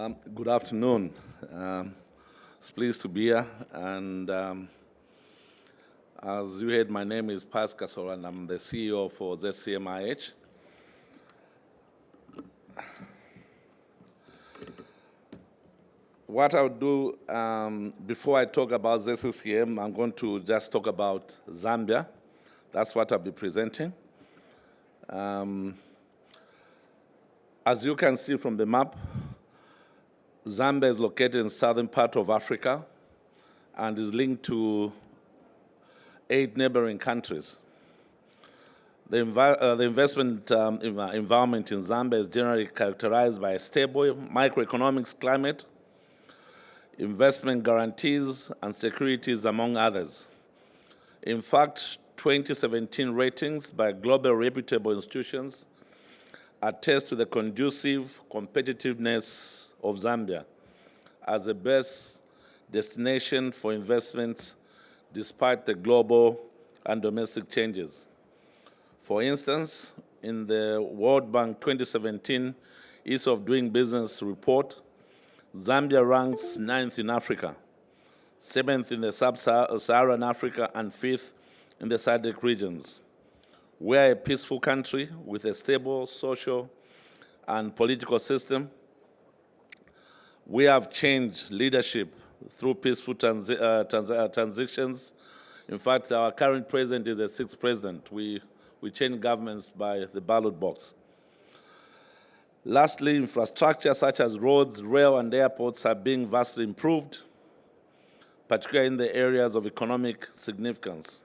Good afternoon. It's pleased to be here. And as you heard, my name is Pius Kasolo, and I'm the CEO for ZCCM-IH. What I'll do, before I talk about ZCCM, I'm going to just talk about Zambia. That's what I'll be presenting. As you can see from the map, Zambia is located in the southern part of Africa and is linked to 8 neighboring countries. The investment environment in Zambia is generally characterized by a stable microeconomics climate, investment guarantees, and securities, among others. In fact, 2017 ratings by global reputable institutions attest to the conducive competitiveness of Zambia as the best destination for investments despite the global and domestic changes. For instance, in the World Bank 2017 Ease of Doing Business report, Zambia ranks 9th in Africa, 7th in the sub-Saharan Africa, and 5th in the SADC regions. We are a peaceful country with a stable social and political system. We have changed leadership through peaceful transitions. In fact, our current president is the 6th president. We change governments by the ballot box. Lastly, infrastructure such as roads, rail, and airports are being vastly improved, particularly in the areas of economic significance.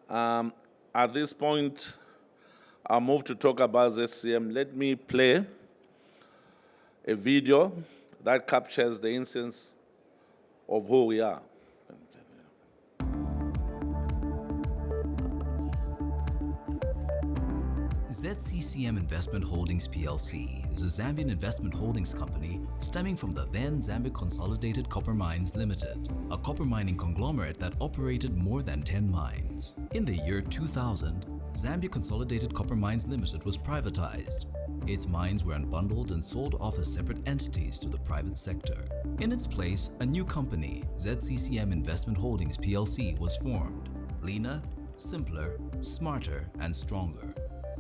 At this point, I'll move to talk about ZCCM. Let me play a video that captures the essence of who we are. ZCCM Investment Holdings plc is a Zambian investment holdings company stemming from the then Zambia Consolidated Copper Mines Limited, a copper mining conglomerate that operated more than 10 mines. In the year 2000, Zambia Consolidated Copper Mines Limited was privatized. Its mines were unbundled and sold off as separate entities to the private sector. In its place, a new company, ZCCM Investment Holdings plc, was formed. Leaner, simpler, smarter, and stronger.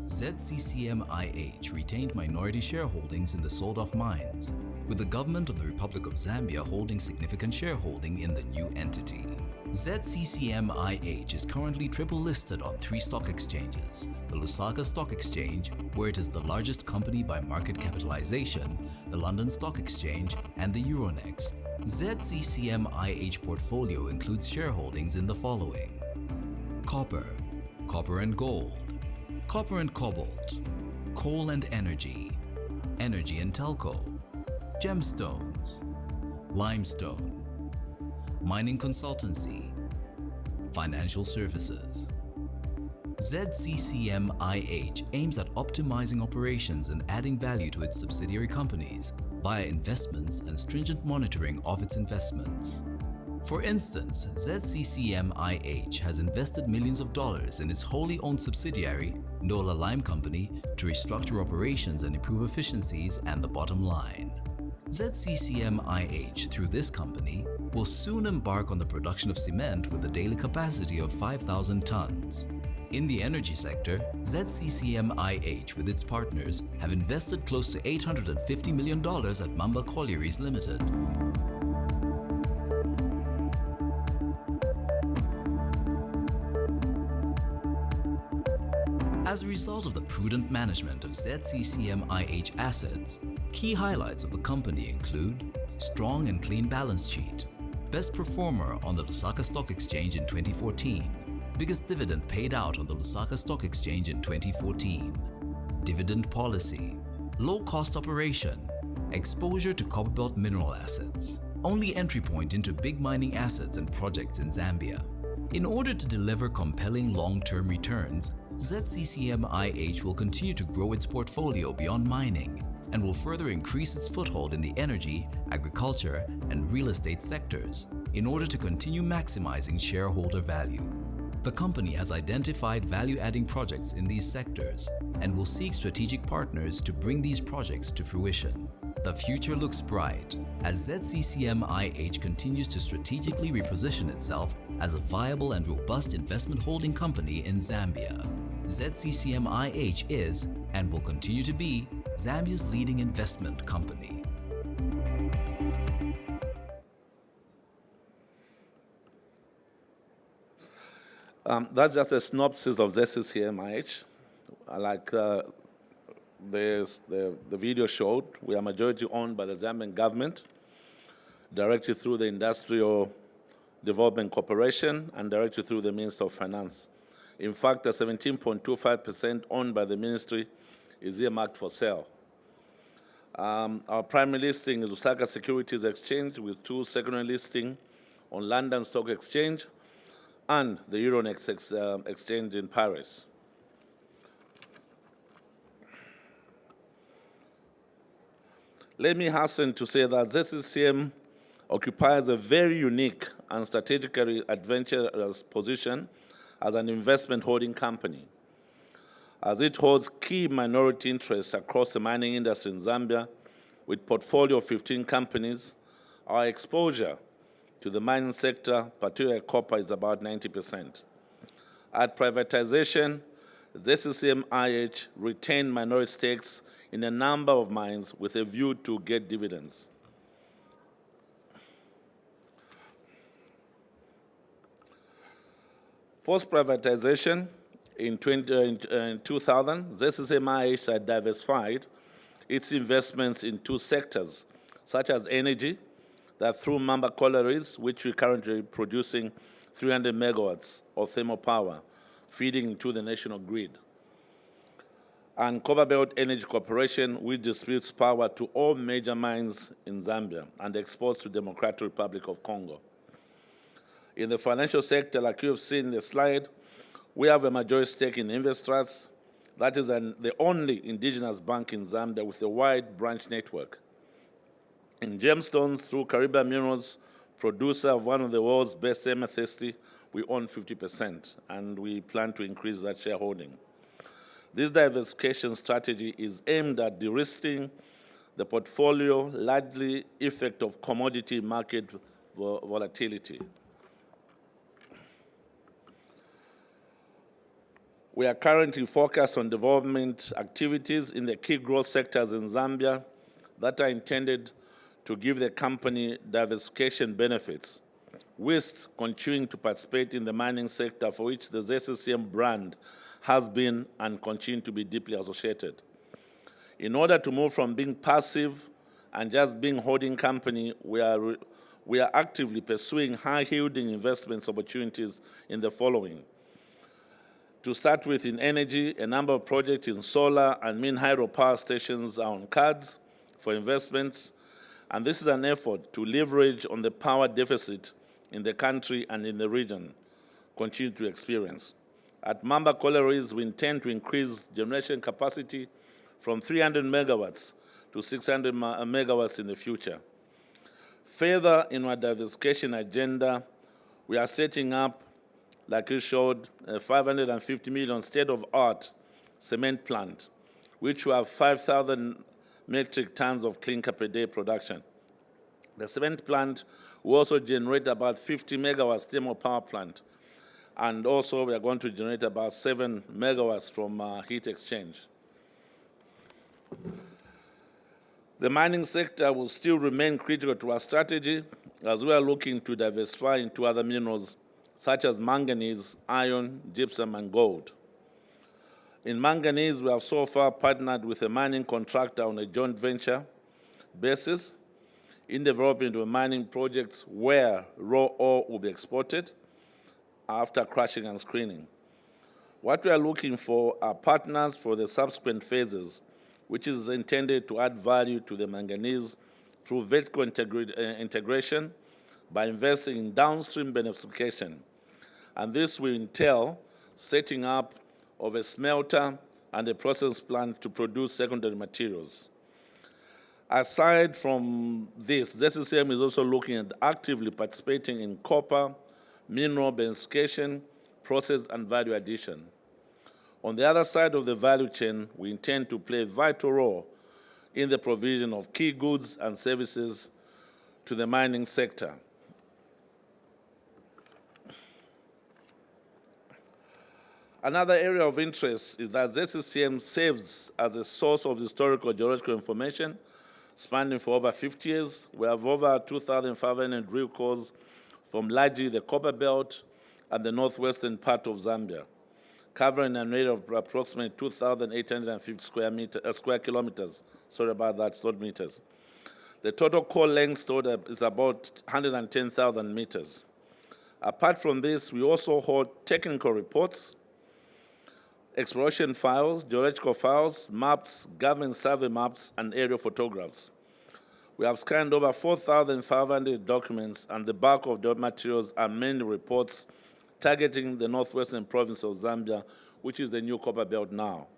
ZCCM-IH retained minority shareholdings in the sold-off mines, with the government of the Republic of Zambia holding significant shareholding in the new entity. ZCCM-IH is currently triple listed on 3 stock exchanges: the Lusaka Stock Exchange, where it is the largest company by market capitalization, the London Stock Exchange, and the Euronext. ZCCM-IH portfolio includes shareholdings in the following: copper, copper and gold, copper and cobalt, coal and energy, energy and telco, gemstones, limestone, mining consultancy, financial services. ZCCM-IH aims at optimizing operations and adding value to its subsidiary companies via investments and stringent monitoring of its investments. For instance, ZCCM-IH has invested millions of dollars in its wholly owned subsidiary, Ndola Lime Company, to restructure operations and improve efficiencies and the bottom line. ZCCM-IH, through this company, will soon embark on the production of cement with a daily capacity of 5,000 tons. In the energy sector, ZCCM-IH with its partners have invested close to $850 million at Mamba Collieries Limited. As a result of the prudent management of ZCCM-IH assets, key highlights of the company include strong and clean balance sheet, best performer on the Lusaka Stock Exchange in 2014, biggest dividend paid out on the Lusaka Stock Exchange in 2014, dividend policy, low-cost operation, exposure to copperbelt mineral assets, only entry point into big mining assets and projects in Zambia. In order to deliver compelling long-term returns, ZCCM-IH will continue to grow its portfolio beyond mining and will further increase its foothold in the energy, agriculture, and real estate sectors in order to continue maximizing shareholder value. The company has identified value-adding projects in these sectors and will seek strategic partners to bring these projects to fruition. The future looks bright as ZCCM-IH continues to strategically reposition itself as a viable and robust investment holding company in Zambia. ZCCM-IH is and will continue to be Zambia's leading investment company. That's just a synopsis of ZCCM-IH. Like the video showed, we are majority owned by the Zambian government, directly through the Industrial Development Corporation and directly through the Minister of Finance. In fact, the 17.25% owned by the ministry is earmarked for sale. Our primary listing is Lusaka Securities Exchange with 2 secondary listings on London Stock Exchange and the Euronext exchange in Paris. Let me hasten to say that ZCCM occupies a very unique and strategically adventurous position as an investment holding company, as it holds key minority interests across the mining industry in Zambia with a portfolio of 15 companies. Our exposure to the mining sector, particularly copper, is about 90%. At privatization, ZCCM-IH retained minority stakes in a number of mines with a view to get dividends. Post-privatization in 2000, ZCCM-IH had diversified its investments in 2 sectors, such as energy, that through Mamba Collieries, which we're currently producing 300 megawatts of thermal power, feeding into the national grid, and Copperbelt Energy Corporation, which distributes power to all major mines in Zambia and exports to the Democratic Republic of Congo. In the financial sector, like you have seen in the slide, we have a majority stake in Investrust. That is the only indigenous bank in Zambia with a wide branch network. In gemstones, through Caribbean Minerals, producer of one of the world's best amethyst, we own 50%, and we plan to increase that shareholding. This diversification strategy is aimed at de-risking the portfolio, largely effect of commodity market volatility. We are currently focused on development activities in the key growth sectors in Zambia that are intended to give the company diversification benefits, whilst continuing to participate in the mining sector for which the ZCCM brand has been and continue to be deeply associated. In order to move from being passive and just being holding company, we are actively pursuing high-yielding investments opportunities in the following. To start with, in energy, a number of projects in solar and wind hydropower stations are on cards for investments, and this is an effort to leverage on the power deficit in the country and in the region continue to experience. At Mamba Collieries, we intend to increase generation capacity from 300 megawatts to 600 megawatts in the future. Further, in our diversification agenda, we are setting up, like you showed, a 550 million state-of-art cement plant, which will have 5,000 metric tons of clinker per day production. The cement plant will also generate about 50 megawatts thermal power plant, and also we are going to generate about 7 megawatts from heat exchange. The mining sector will still remain critical to our strategy as we are looking to diversify into other minerals such as manganese, iron, gypsum, and gold. In manganese, we have so far partnered with a mining contractor on a joint venture basis in developing the mining projects where raw ore will be exported after crushing and screening. What we are looking for are partners for the subsequent phases, which is intended to add value to the manganese through vertical integration by investing in downstream beneficiation. And this will entail setting up of a smelter and a process plant to produce secondary materials. Aside from this, ZCCM is also looking at actively participating in copper, mineral beneficiation, process, and value addition. On the other side of the value chain, we intend to play a vital role in the provision of key goods and services to the mining sector. Another area of interest is that ZCCM serves as a source of historical geological information spanning for over 50 years. We have over 2,500 drill cores from largely the Copper Belt and the northwestern part of Zambia, covering an area of approximately 2,850 square kilometers. Sorry about that, it's not meters. The total core length stored is about 110,000 meters. Apart from this, we also hold technical reports, exploration files, geological files, maps, government survey maps, and aerial photographs. We have scanned over 4,500 documents, and the bulk of the materials are mainly reports targeting the northwestern province of Zambia, which is the new Copper Belt now.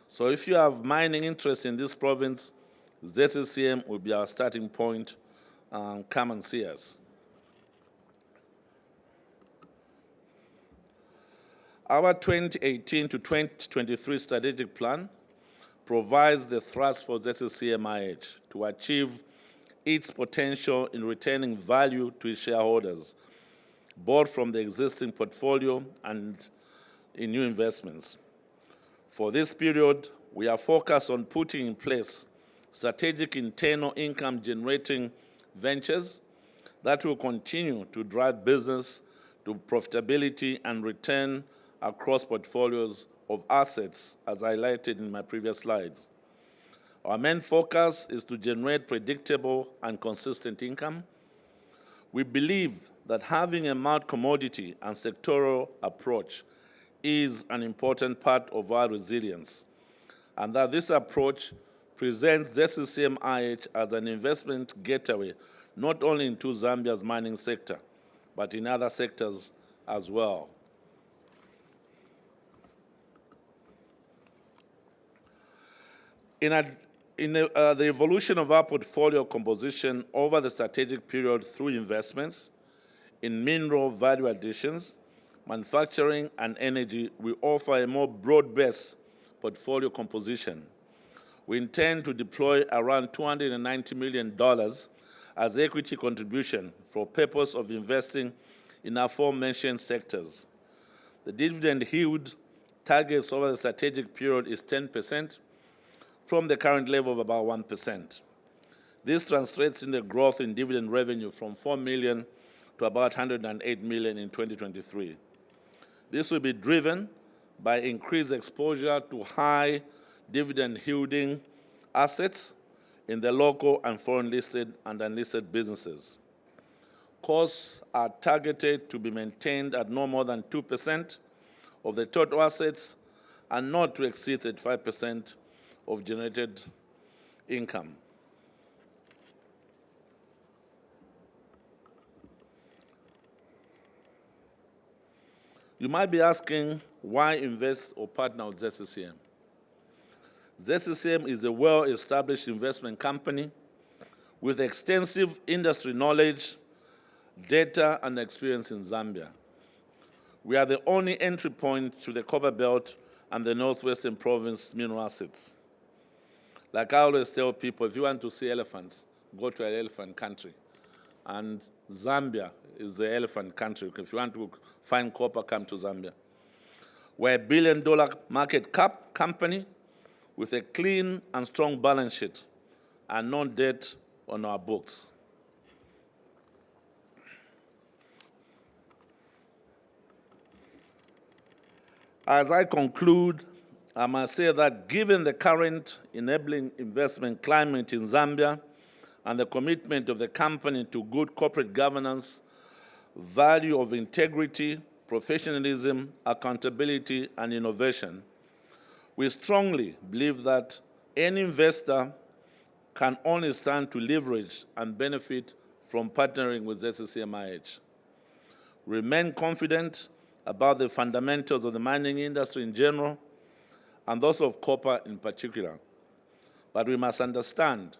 So if you have mining interest in this province, ZCCM will be our starting point. Come and see us. Our 2018 to 2023 strategic plan provides the thrust for ZCCM-IH to achieve its potential in returning value to its shareholders, both from the existing portfolio and in new investments. For this period, we are focused on putting in place strategic internal income-generating ventures that will continue to drive business to profitability and return across portfolios of assets, as highlighted in my previous slides. Our main focus is to generate predictable and consistent income. We believe that having a multi-commodity and sectoral approach is an important part of our resilience, and that this approach presents ZCCM-IH as an investment gateway not only into Zambia's mining sector, but in other sectors as well. The evolution of our portfolio composition over the strategic period through investments in mineral value additions, manufacturing, and energy, we offer a more broad-based portfolio composition. We intend to deploy around $290 million as equity contribution for purpose of investing in aforementioned sectors. The dividend yield targets over the strategic period is 10%, from the current level of about 1%. This translates in the growth in dividend revenue from $4 million to about $108 million in 2023. This will be driven by increased exposure to high dividend-yielding assets in the local and foreign listed and unlisted businesses. Costs are targeted to be maintained at no more than 2% of the total assets and not to exceed 35% of generated income. You might be asking, why invest or partner with ZCCM? ZCCM is a well-established investment company with extensive industry knowledge, data, and experience in Zambia. We are the only entry point to the Copper Belt and the Northwestern Province mineral assets. Like I always tell people, if you want to see elephants, go to an elephant country. And Zambia is the elephant country. If you want to find copper, come to Zambia. We're a $1 billion market cap company with a clean and strong balance sheet and no debt on our books. As I conclude, I must say that given the current enabling investment climate in Zambia and the commitment of the company to good corporate governance, value of integrity, professionalism, accountability, and innovation, we strongly believe that any investor can only stand to leverage and benefit from partnering with ZCCM-IH. Remain confident about the fundamentals of the mining industry in general and those of copper in particular. But we must understand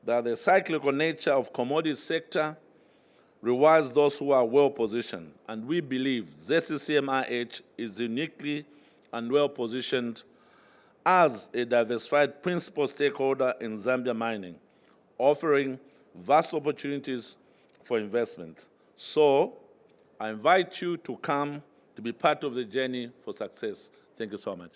that the cyclical nature of commodity sector rewards those who are well-positioned, and we believe ZCCM-IH is uniquely and well-positioned as a diversified principal stakeholder in Zambia mining, offering vast opportunities for investment. So I invite you to come to be part of the journey for success. Thank you so much.